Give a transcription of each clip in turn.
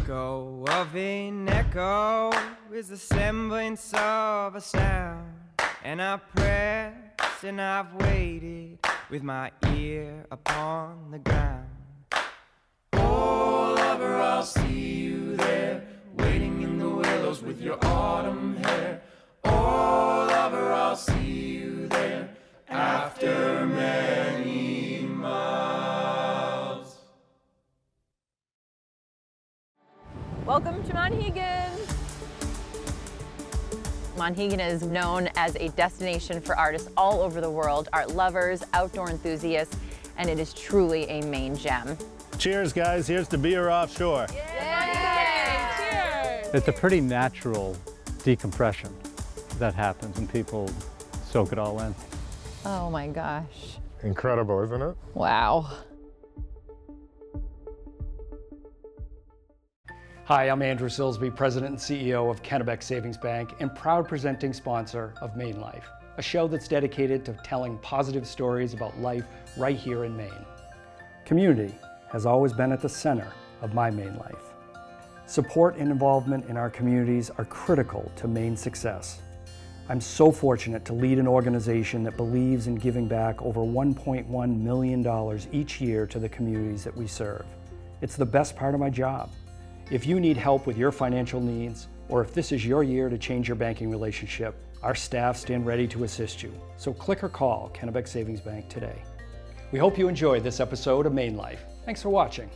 echo of an echo is the semblance of a sound, and I press and I've waited with my ear upon the ground. Oh, lover, I'll see you there, waiting in the willows with your autumn hair. Oh, lover, I'll see you there after many miles. Welcome to Monhegan. Monhegan is known as a destination for artists all over the world, art lovers, outdoor enthusiasts, and it is truly a Maine gem. Cheers, guys. Here's to beer offshore. Yay! Cheers! It's a pretty natural decompression that happens when people soak it all in. Oh my gosh. Incredible, isn't it? Wow. Hi, I'm Andrew Silsby, President and CEO of Kennebec Savings Bank and proud presenting sponsor of MaineLife, a show that's dedicated to telling positive stories about life right here in Maine. Community has always been at the center of my MaineLife. Support and involvement in our communities are critical to Maine's success. I'm so fortunate to lead an organization that believes in giving back over $1.1 million each year to the communities that we serve. It's the best part of my job. If you need help with your financial needs, or if this is your year to change your banking relationship, our staff stand ready to assist you. So click or call Kennebec Savings Bank today. We hope you enjoyed this episode of MaineLife. Thanks for watching.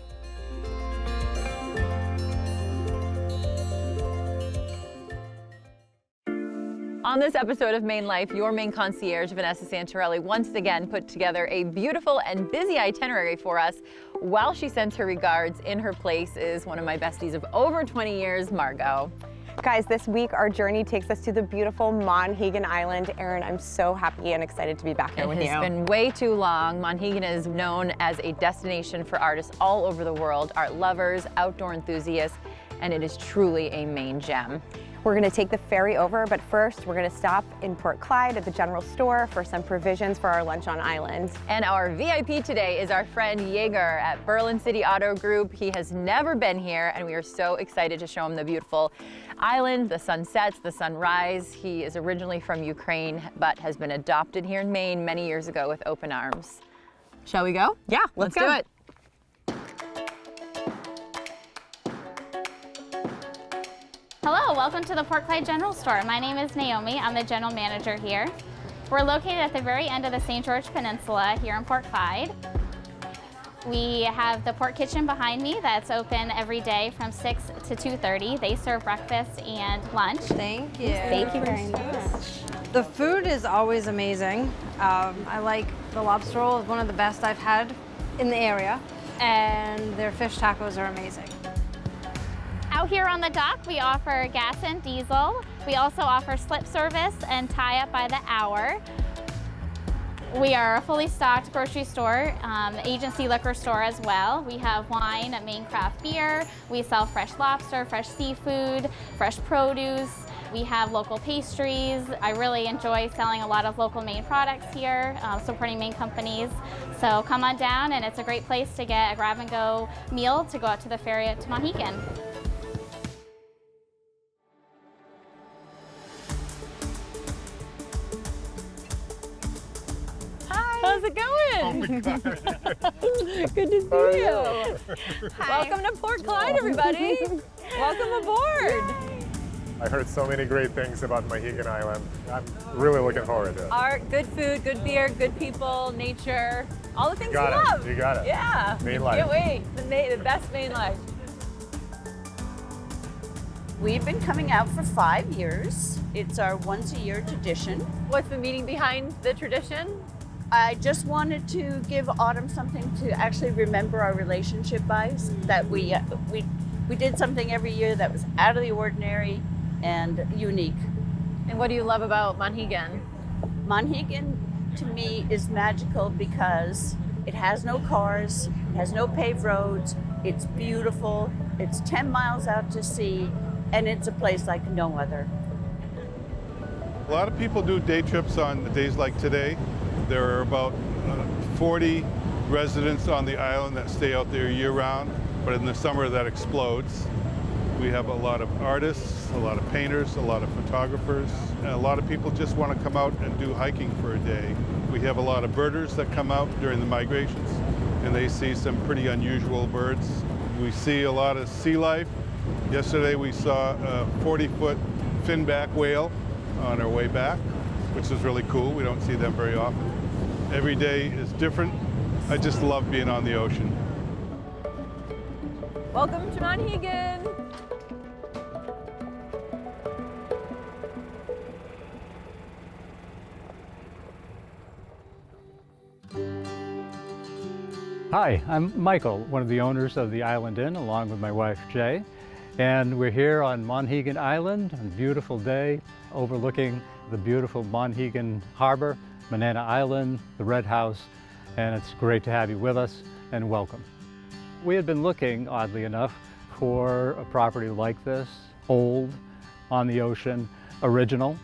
On this episode of MaineLife, your Maine concierge, Vanessa Santorelli, once again put together a beautiful and busy itinerary for us. While she sends her regards, in her place is one of my besties of over 20 years, Margot. Guys, this week our journey takes us to the beautiful Monhegan Island. Erin, I'm so happy and excited to be back here with you. It has been way too long. Monhegan is known as a destination for artists all over the world, art lovers, outdoor enthusiasts, and it is truly a Maine gem. We're going to take the ferry over, but first we're going to stop in Port Clyde at the general store for some provisions for our lunch on island. And our VIP today is our friend Jaeger at Berlin City Auto Group. He has never been here, and we are so excited to show him the beautiful island, the sunsets, the sunrise. He is originally from Ukraine, but has been adopted here in Maine many years ago with open arms. Shall we go? Yeah, let's do it. Hello, welcome to the Port Clyde General Store. My name is Naomi. I'm the general manager here. We're located at the very end of the St. George Peninsula here in Port Clyde. We have the Port Kitchen behind me that's open every day from 6 to 2:30. They serve breakfast and lunch. Thank you. Thank you very much. The food is always amazing. I like the lobster roll, is one of the best I've had in the area, and their fish tacos are amazing. Out here on the dock, we offer gas and diesel. We also offer slip service and tie up by the hour. We are a fully stocked grocery store, agency liquor store as well. We have wine, Maine craft beer. We sell fresh lobster, fresh seafood, fresh produce. We have local pastries. I really enjoy selling a lot of local Maine products here, supporting Maine companies. So come on down, and it's a great place to get a grab-and-go meal to go out to the ferry to Monhegan. How's it going? Oh my God. Good to see you. Welcome to Port Clyde, everybody. Welcome aboard. I heard so many great things about Monhegan Island. I'm really looking forward to it. Art, good food, good beer, good people, nature, all the things we Got love. it. You got it. Yeah. MaineLife. Can't wait. The best MaineLife. We've been coming out for 5 years. It's our once-a-year tradition. What's the meaning behind the tradition? I just wanted to give Autumn something to actually remember our relationship by, that we did something every year that was out of the ordinary and unique. And what do you love about Monhegan? Monhegan, to me, is magical because it has no cars, it has no paved roads, it's beautiful, it's 10 miles out to sea, and it's a place like no other. A lot of people do day trips on days like today. There are about 40 residents on the island that stay out there year-round, but in the summer that explodes. We have a lot of artists, a lot of painters, a lot of photographers, and a lot of people just want to come out and do hiking for a day. We have a lot of birders that come out during the migrations, and they see some pretty unusual birds. We see a lot of sea life. Yesterday we saw a 40-foot finback whale on our way back, which is really cool. We don't see them very often. Every day is different. I just love being on the ocean. Welcome to Monhegan. Hi, I'm Michael, one of the owners of the Island Inn, along with my wife Jay. And we're here on Monhegan Island on a beautiful day, overlooking the beautiful Monhegan Harbor, Banana Island, the Red House, and it's great to have you with us, and welcome. We had been looking, oddly enough, for a property like this, old, on the ocean, original,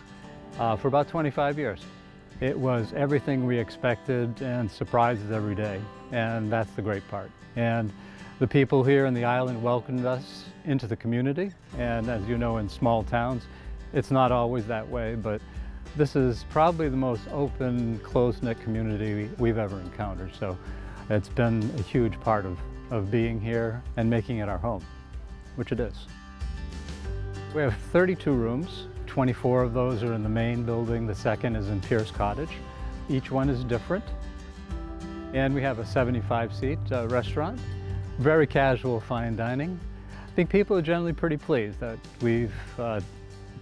for about 25 years. It was everything we expected and surprises every day, and that's the great part. And the people here in the island welcomed us into the community, and as you know, in small towns, it's not always that way, but this is probably the most open, close-knit community we've ever encountered. So it's been a huge part of being here and making it our home, which it is. We have 32 rooms. 24 of those are in the main building. The second is in Pierce Cottage. Each one is different. And we have a 75-seat restaurant. Very casual, fine dining. I think people are generally pretty pleased that we've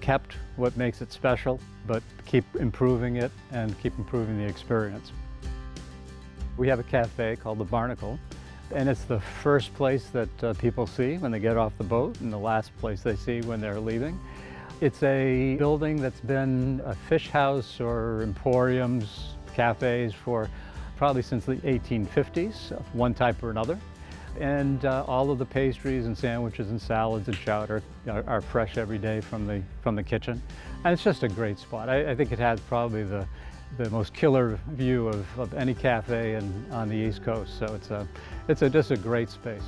kept what makes it special, but keep improving it and keep improving the experience. We have a cafe called the Barnacle, and it's the first place that people see when they get off the boat and the last place they see when they're leaving. It's a building that's been a fish house or emporiums, cafes for probably since the 1850s, of one type or another. And all of the pastries and sandwiches and salads and chowder are fresh every day from the kitchen. And it's just a great spot. I think it has probably the most killer view of any cafe on the East Coast. So it's just a great space.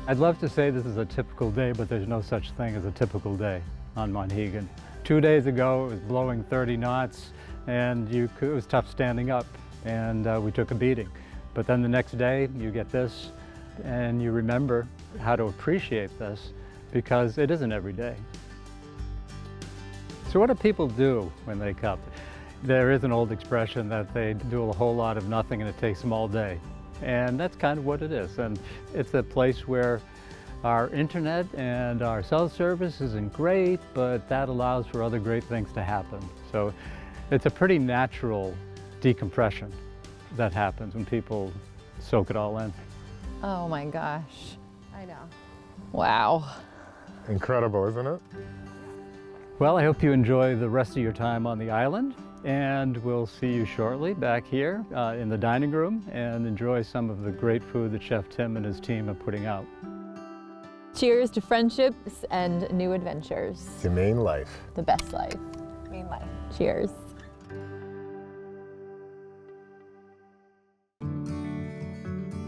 I'd love to say this is a typical day, but there's no such thing as a typical day on Monhegan. 2 days ago, it was blowing 30 knots, and it was tough standing up, and we took a beating. But then the next day, you get this, and you remember how to appreciate this, because it isn't every day. So what do people do when they come? There is an old expression that they do a whole lot of nothing and it takes them all day. And that's kind of what it is. And it's a place where our internet and our cell service isn't great, but that allows for other great things to happen. So it's a pretty natural decompression that happens when people soak it all in. Oh my gosh. I know. Wow. Incredible, isn't it? Well, I hope you enjoy the rest of your time on the island, and we'll see you shortly back here in the dining room and enjoy some of the great food that Chef Tim and his team are putting out. Cheers to friendships and new adventures. To MaineLife. The best life. MaineLife. Cheers.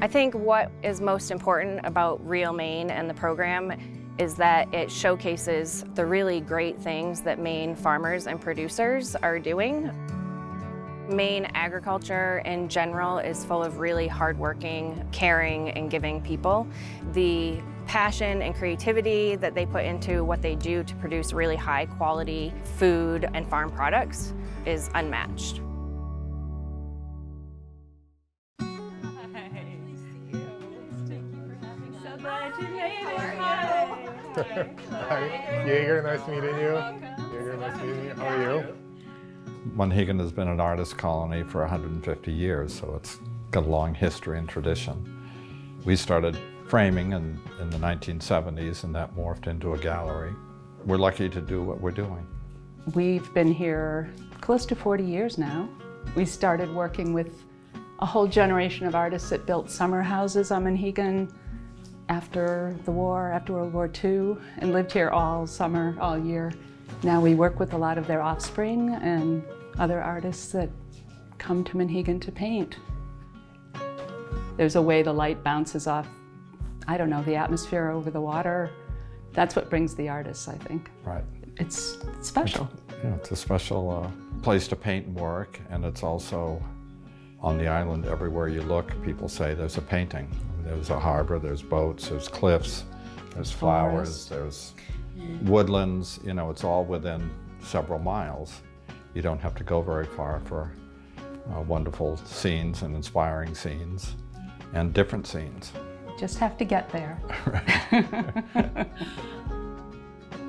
I think what is most important about Real Maine and the program is that it showcases the really great things that Maine farmers and producers are doing. Maine agriculture in general is full of really hardworking, caring, and giving people. The passion and creativity that they put into what they do to produce really high quality food and farm products is unmatched. Hi, Jaeger, nice meeting you. Jaeger, nice meeting you. How are you? Monhegan has been an artist colony for 150 years, so it's got a long history and tradition. We started framing in the 1970s, and that morphed into a gallery. We're lucky to do what we're doing. We've been here close to 40 years now. We started working with a whole generation of artists that built summer houses on Monhegan after the war, after World War II, and lived here all summer, all year. Now we work with a lot of their offspring and other artists that come to Monhegan to paint. There's a way the light bounces off, I don't know, the atmosphere over the water That's what brings the artists, I think. Right. It's special. It's a special place to paint and work, and it's also on the island. Everywhere you look, people say there's a painting. There's a harbor, there's boats, there's cliffs, there's flowers, there's woodlands. You know, it's all within several miles. You don't have to go very far for wonderful scenes and inspiring scenes and different scenes. Just have to get there.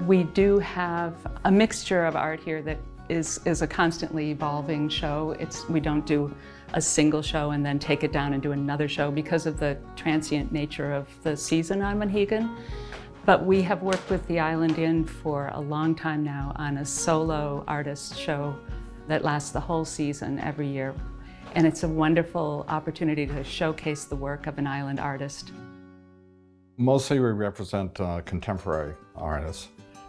We do have a mixture of art here that is a constantly evolving show. We don't do a single show and then take it down and do another show because of the transient nature of the season on Monhegan. But we have worked with the Island Inn for a long time now on a solo artist show that lasts the whole season every year. And it's a wonderful opportunity to showcase the work of an island artist. Mostly we represent contemporary artists,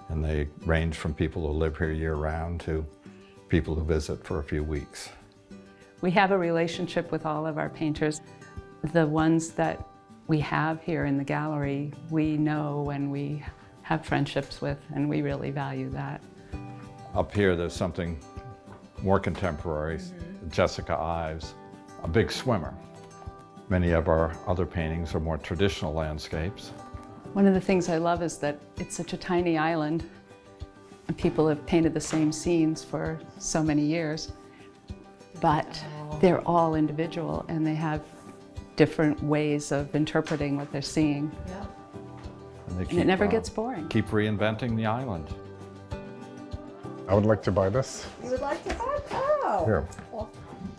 and they range from people who live here year-round to people who visit for a few weeks. We have a relationship with all of our painters. The ones that we have here in the gallery, we know and we have friendships with, and we really value that. Up here, there's something more contemporary. Jessica Ives, a big swimmer. Many of our other paintings are more traditional landscapes. One of the things I love is that it's such a tiny island, and people have painted the same scenes for so many years, but they're all individual and they have different ways of interpreting what they're seeing. Yeah. And it never gets boring. Keep reinventing the island. I would like to buy this. You would like to buy? Oh. Here.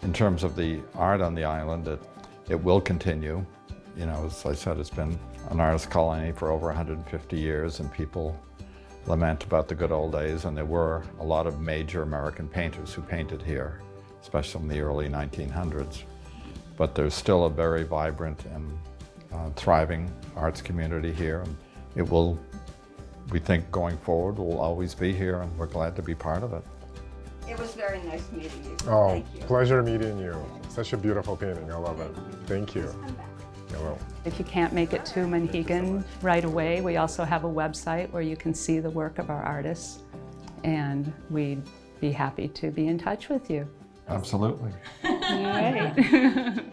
In terms of the art on the island, it will continue. You know, as I said, it's been an artist colony for over 150 years, and people lament about the good old days, and there were a lot of major American painters who painted here, especially in the early 1900s. But there's still a very vibrant and thriving arts community here, and it will, we think going forward, will always be here, and we're glad to be part of it. It was very nice meeting you. Oh, Thank you. pleasure meeting you. Such a beautiful painting. I love it. Thank you. Hello. If you can't make it to Monhegan right away, we also have a website where you can see the work of our artists, and we'd be happy to be in touch with you. Absolutely. All right.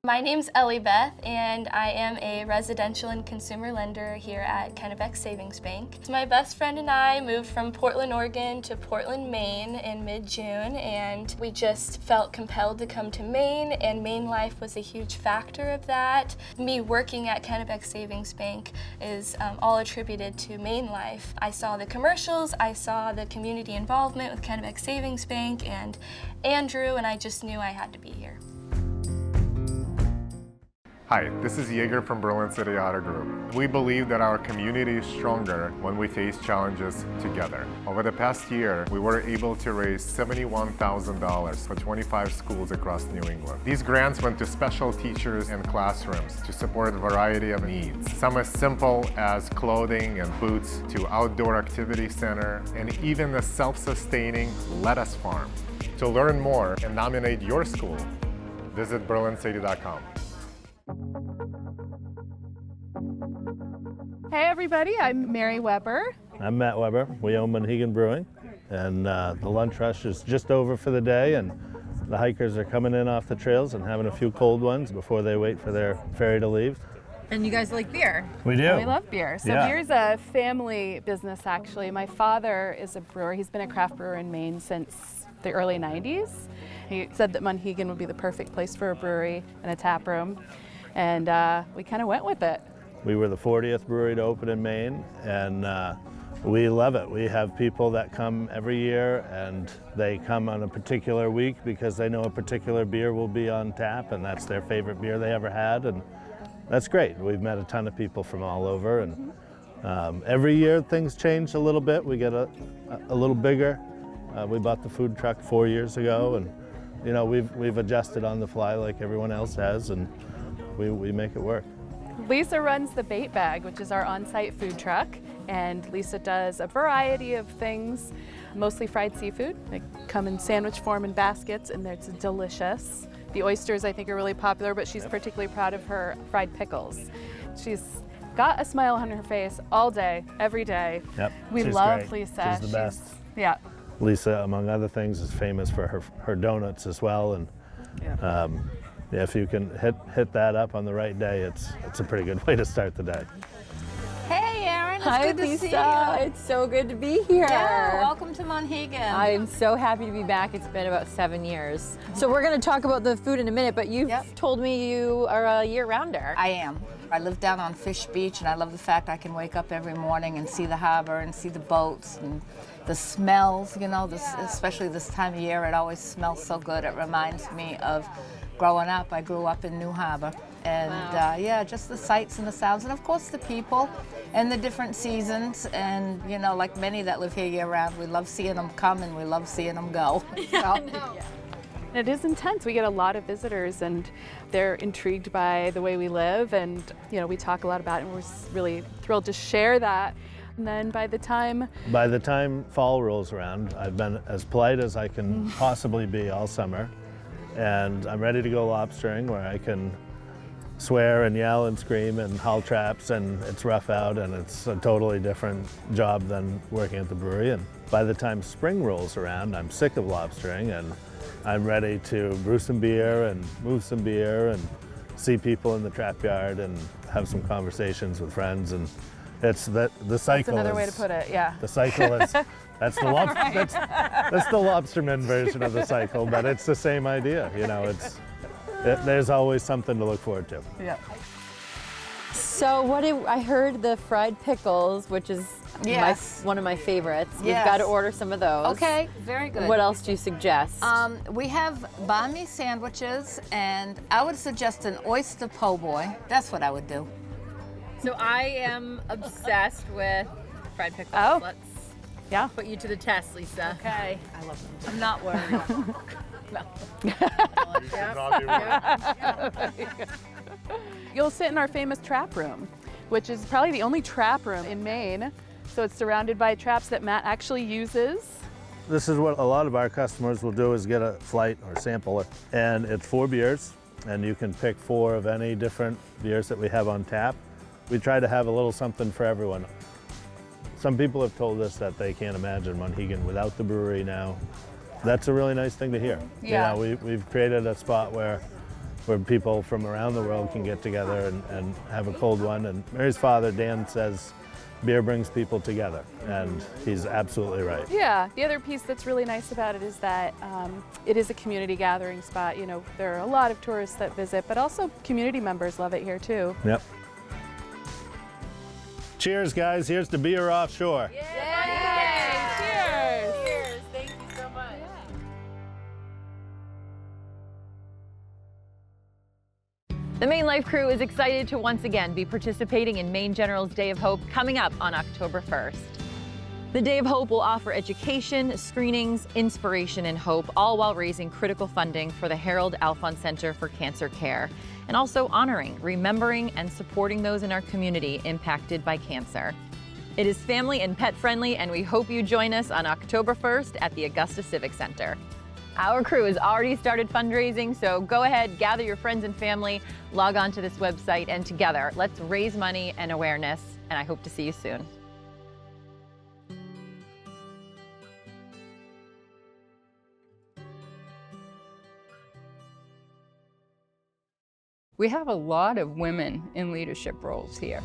My name's Ellie Beth, and I am a residential and consumer lender here at Kennebec Savings Bank. So my best friend and I moved from Portland, Oregon to Portland, Maine in mid-June, and we just felt compelled to come to Maine, and MaineLife was a huge factor of that. Me working at Kennebec Savings Bank is all attributed to MaineLife. I saw the commercials, I saw the community involvement with Kennebec Savings Bank and Andrew, and I just knew I had to be here. Hi, this is Jaeger from Berlin City Auto Group. We believe that our community is stronger when we face challenges together. Over the past year, we were able to raise $71,000 for 25 schools across New England. These grants went to special teachers and classrooms to support a variety of needs. Some as simple as clothing and boots to outdoor activity center, and even the self-sustaining lettuce farm. To learn more and nominate your school, visit berlincity.com. Hey everybody, I'm Mary Weber. I'm Matt Weber. We own Monhegan Brewing, and the lunch rush is just over for the day, and the hikers are coming in off the trails and having a few cold ones before they wait for their ferry to leave. And you guys like beer? We do. We love beer. So beer's a family business actually. My father is a brewer. He's been a craft brewer in Maine since the early 90s. He said that Monhegan would be the perfect place for a brewery and a tap room. And we kind of went with it. We were the 40th brewery to open in Maine, and we love it. We have people that come every year, and they come on a particular week because they know a particular beer will be on tap, and that's their favorite beer they ever had, and that's great. We've met a ton of people from all over, and every year things change a little bit. We get a little bigger. We bought the food truck 4 years ago, and you know we've adjusted on the fly like everyone else has, and we make it work. Lisa runs the Bait Bag, which is our on-site food truck, and Lisa does a variety of things, mostly fried seafood. They come in sandwich form in baskets, and it's delicious. The oysters, I think, are really popular, but she's particularly proud of her fried pickles. She's got a smile on her face all day, every day. Yep. We She's love great. Lisa. She's the best. Yeah. Lisa, among other things, is famous for her donuts as well, and yeah, if you can hit that up on the right day, it's a pretty good way to start the day. Hey, Erin. It's Hi, good to Lisa. see you. It's so good to be here. Yeah, welcome to Monhegan. I am so happy to be back. It's been about 7 years. So we're going to talk about the food in a minute, but you've told me you are a year-rounder. I am. I live down on Fish Beach, and I love the fact I can wake up every morning and see the harbor and see the boats and the smells, you know, especially this time of year. It always smells so good. It reminds me of growing up. I grew up in New Harbor. And yeah, just the sights and the sounds, and of course the people and the different seasons. And you know, like many that live here year-round, we love seeing them come and we love seeing them go. So. It is intense. We get a lot of visitors, and they're intrigued by the way we live, and you know, we talk a lot about it, and we're really thrilled to share that. And then by the time fall rolls around, I've been as polite as I can possibly be all summer, and I'm ready to go lobstering, where I can swear and yell and scream and haul traps, and it's rough out, and it's a totally different job than working at the brewery. And by the time spring rolls around, I'm sick of lobstering, and I'm ready to brew some beer and move some beer and see people in the trap yard and have some conversations with friends. And it's the cycle. That's another way to put it. Yeah. The cycle is that's the lobsterman version of the cycle, but it's the same idea. You know, there's always something to look forward to. Yeah. So I heard the fried pickles, which is one of my favorites. Yes. We've got to order some of those. Okay, very good. What else do you suggest? We have banh mi sandwiches, and I would suggest an oyster po' boy. That's what I would do. So I am obsessed with fried pickles. Oh. Let's put you to the test, Lisa. Okay. I love them. I'm not worried. No. You'll sit in our famous trap room, which is probably the only trap room in Maine. So it's surrounded by traps that Matt actually uses. This is what a lot of our customers will do, is get a flight or sampler, and it's 4 beers, and you can pick 4 of any different beers that we have on tap. We try to have a little something for everyone. Some people have told us that they can't imagine Monhegan without the brewery now. That's a really nice thing to hear. Yeah. You know, we've created a spot where people from around the world can get together and have a cold one. And Mary's father, Dan, says beer brings people together, and he's absolutely right. Yeah, the other piece that's really nice about it is that it is a community gathering spot. You know, there are a lot of tourists that visit, but also community members love it here too. Yep. Cheers, guys. Here's to beer offshore. Yay! Cheers! Cheers. Thank you so much. The MaineLife crew is excited to once again be participating in Maine General's Day of Hope coming up on October 1st. The Day of Hope will offer education, screenings, inspiration, and hope, all while raising critical funding for the Harold Alphon Center for Cancer Care, and also honoring, remembering, and supporting those in our community impacted by cancer. It is family and pet friendly, and we hope you join us on October 1st at the Augusta Civic Center. Our crew has already started fundraising, so go ahead, gather your friends and family, log on to this website, and together, let's raise money and awareness, and I hope to see you soon. We have a lot of women in leadership roles here.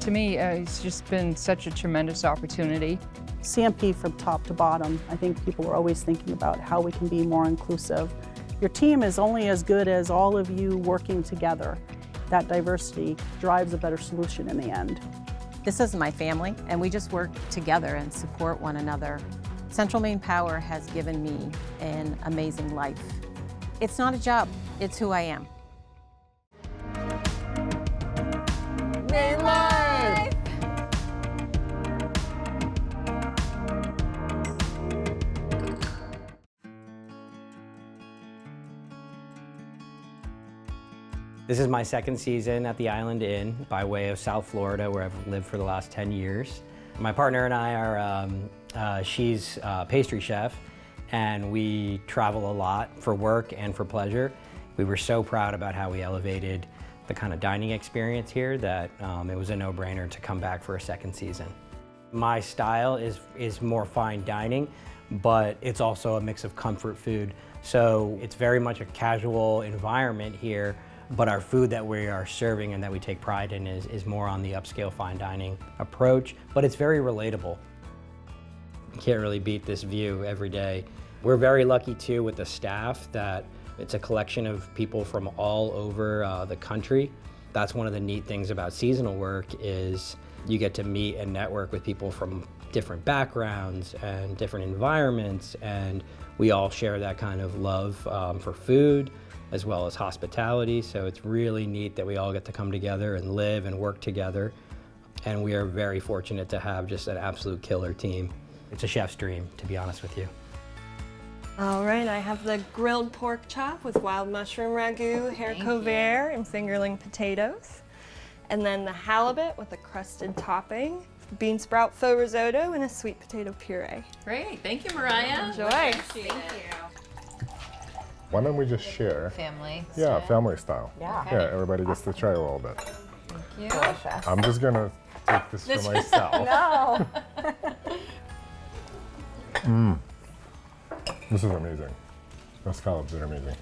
To me, it's just been such a tremendous opportunity. CMP from top to bottom, I think people are always thinking about how we can be more inclusive. Your team is only as good as all of you working together. That diversity drives a better solution in the end. This is my family, and we just work together and support one another. Central Maine Power has given me an amazing life. It's not a job, it's who I am. MaineLife! This is my second season at the Island Inn by way of South Florida, where I've lived for the last 10 years. My partner and I are, she's a pastry chef, and we travel a lot for work and for pleasure. We were so proud about how we elevated the kind of dining experience here that it was a no-brainer to come back for a second season. My style is more fine dining, but it's also a mix of comfort food. So it's very much a casual environment here, but our food that we are serving and that we take pride in is more on the upscale fine dining approach, but it's very relatable. You can't really beat this view every day. We're very lucky too with the staff that it's a collection of people from all over the country. That's one of the neat things about seasonal work is you get to meet and network with people from different backgrounds and different environments, and we all share that kind of love for food as well as hospitality. So it's really neat that we all get to come together and live and work together. And we are very fortunate to have just an absolute killer team. It's a chef's dream, to be honest with you. All right, I have the grilled pork chop with wild mushroom ragu, haricot vert, and fingerling potatoes. And then the halibut with a crusted topping, bean sprout faux risotto, and a sweet potato puree. Great, thank you, Mariah. Enjoy. Thank you. Why don't we just share? Family. Yeah, family style. Yeah. Yeah, everybody gets to try a little bit. Thank you. I'm just gonna take this for myself. No. This is amazing. Those scallops are amazing.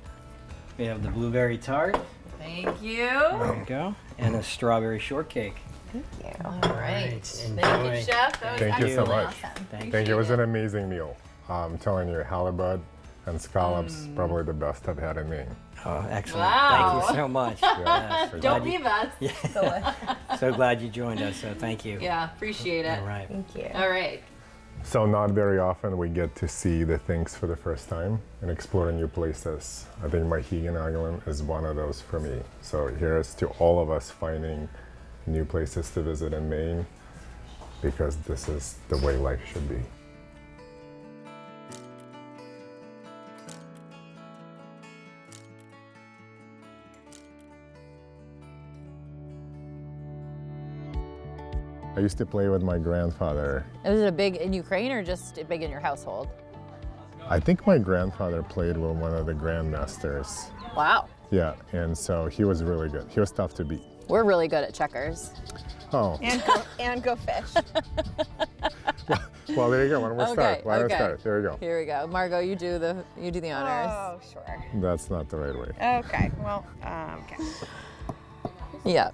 We have the blueberry tart. Thank you. There you go. And a strawberry shortcake. Thank you. All right. Thank enjoy. you, Chef. That was Thank you so excellent. much. Awesome. Thank you. It was an amazing meal. I'm telling you, halibut and scallops, probably the best I've had in Maine. Oh, excellent. Wow. Thank you so much. Yeah, Don't leave us. So glad you joined us, so thank you. Yeah, appreciate it. All right. Thank you. All right. So not very often we get to see the things for the first time and explore new places. I think Monhegan Island is one of those for me. So here's to all of us finding new places to visit in Maine, because this is the way life should be. I used to play with my grandfather. Was it a big in Ukraine or just big in your household? I think my grandfather played with one of the grandmasters. Wow. Yeah, and so he was really good. He was tough to beat. We're really good at checkers. Oh. And go fish. Well, there you go. Why don't we start? Why don't we okay. start? Here we go. Here we go. Margot, you do the honors. Oh, sure. That's not the right way. Okay, well, okay. Yeah.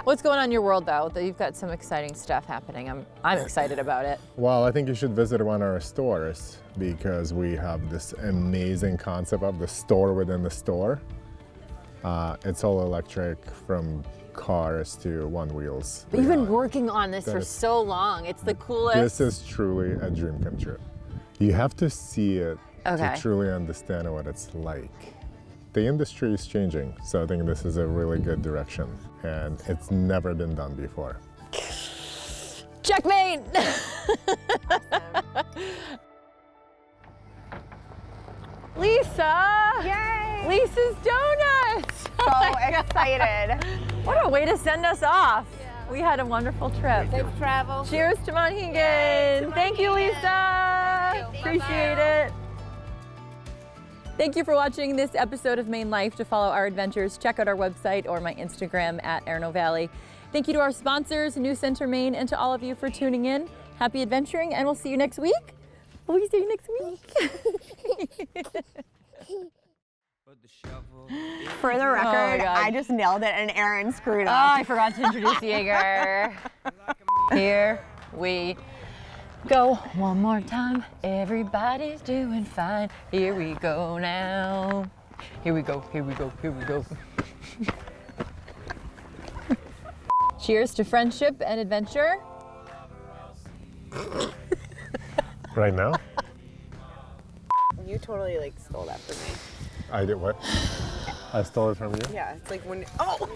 What's going on in your world, though? You've got some exciting stuff happening. I'm excited about it. Well, I think you should visit one of our stores because we have this amazing concept of the store within the store. It's all electric, from cars to one wheels. But you've been working on this for so long. It's the coolest. This is truly a dream come true. You have to see it to truly understand what it's like. The industry is changing, so I think this is a really good direction, and it's never been done before. Checkmate! Lisa! Yay! Lisa's Donuts! So excited. What a way to send us off. Yeah. We had a wonderful trip. Safe travels. Cheers to Monhegan. Thank you, Lisa. Appreciate it. Thank you for watching this episode of MaineLife. To follow our adventures, check out our website or my Instagram at Arno Valley. Thank you to our sponsors, New Center Maine, and to all of you for tuning in. Happy adventuring, and we'll see you next week. Will we see you next week? For the record, I just nailed it and Aaron screwed up. Oh, I forgot to introduce Jaeger. Here we go one more time. Everybody's doing fine. Here we go now. Here we go, here we go, here we go. Cheers to friendship and adventure. Right now? You totally like stole that from me. I did what? I stole it from you? Yeah, it's like when, oh!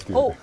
Dude. Oh.